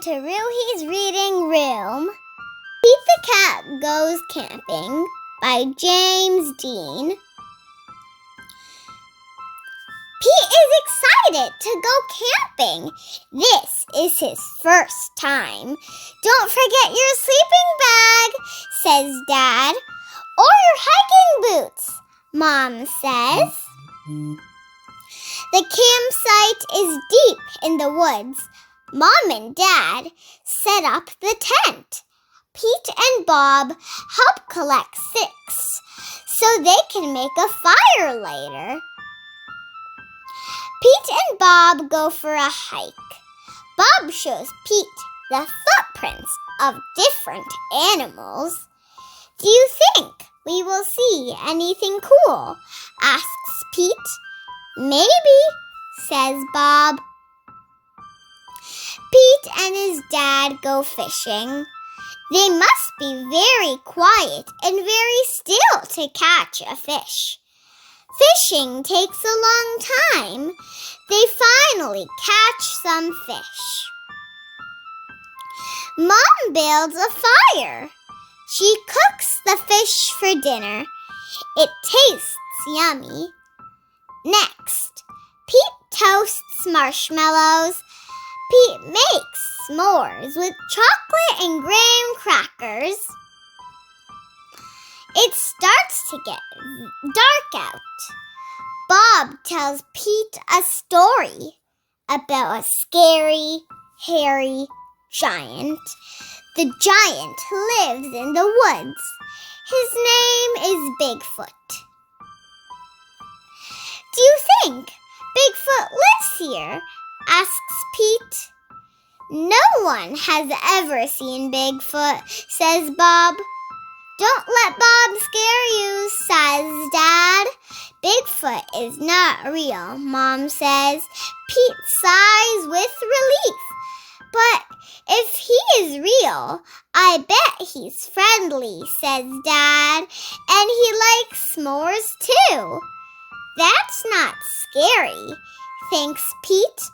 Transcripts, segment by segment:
to Ruhi's Reading Room. Pete the Cat Goes Camping by James Dean. Pete is excited to go camping. This is his first time. Don't forget your sleeping bag, says Dad. Or your hiking boots, Mom says. The campsite is deep in the woods. Mom and Dad set up the tent. Pete and Bob help collect sticks so they can make a fire later. Pete and Bob go for a hike. Bob shows Pete the footprints of different animals. Do you think we will see anything cool? Asks Pete. Maybe, says Bob. Pete and his dad go fishing. They must be very quiet and very still to catch a fish. Fishing takes a long time. They finally catch some fish. Mom builds a fire. She cooks the fish for dinner. It tastes yummy. Next, Pete toasts marshmallows. Pete makes s'mores with chocolate and graham crackers. It starts to get dark out. Bob tells Pete a story about a scary, hairy giant. The giant lives in the woods. His name is Bigfoot. Do you think Bigfoot lives here? Asks Pete. No one has ever seen Bigfoot, says Bob. Don't let Bob scare you, says Dad. Bigfoot is not real, Mom says. Pete sighs with relief. But if he is real, I bet he's friendly, says Dad. And he likes s'mores too. That's not scary, thinks Pete.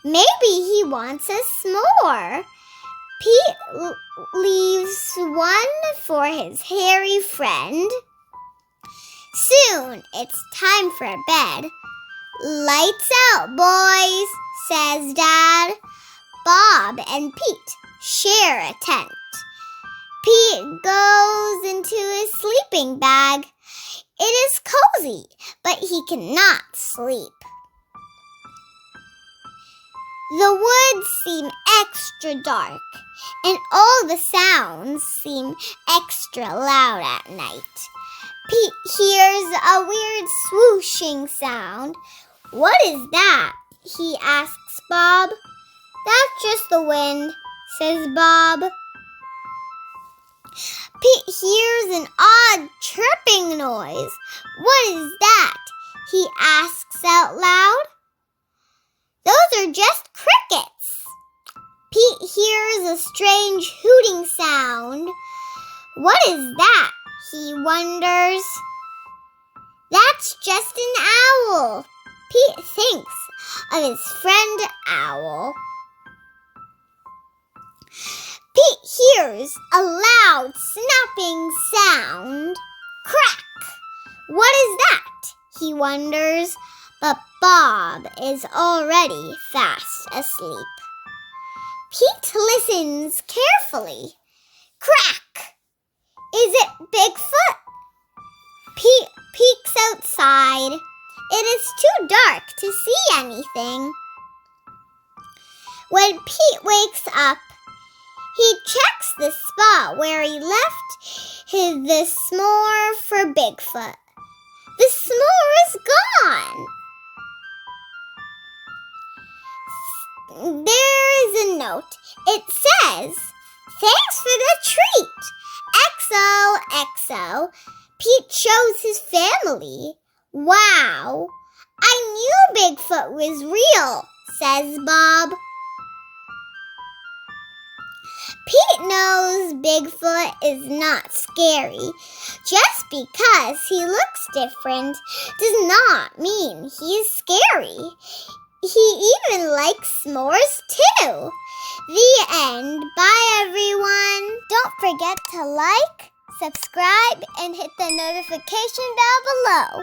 Maybe he wants a s'more. Pete leaves one for his hairy friend. Soon it's time for bed. Lights out, boys, says Dad. Bob and Pete share a tent. Pete goes into his sleeping bag. It is cozy, but he cannot sleep. The woods seem extra dark, and all the sounds seem extra loud at night. Pete hears a weird swooshing sound. What is that? He asks Bob. That's just the wind, says Bob. Pete hears an odd chirping noise. What is that? He asks out loud. Those are just crickets. Pete hears a strange hooting sound. What is that? He wonders. That's just an owl. Pete thinks of his friend Owl. Pete hears a loud snapping sound. Crack! What is that? He wonders, but Bob is already fast asleep. Pete listens carefully. Crack! Is it Bigfoot? Pete peeks outside. It is too dark to see anything. When Pete wakes up, he checks the spot where he left the s'more for Bigfoot. The s'more is gone. There is a note. It says, "Thanks for the treat. XOXO." Pete shows his family. Wow, I knew Bigfoot was real, says Bob. Pete knows Bigfoot is not scary. Just because he looks different does not mean he's scary. He even likes s'mores too. The end. Bye, everyone. Don't forget to like, subscribe, and hit the notification bell below.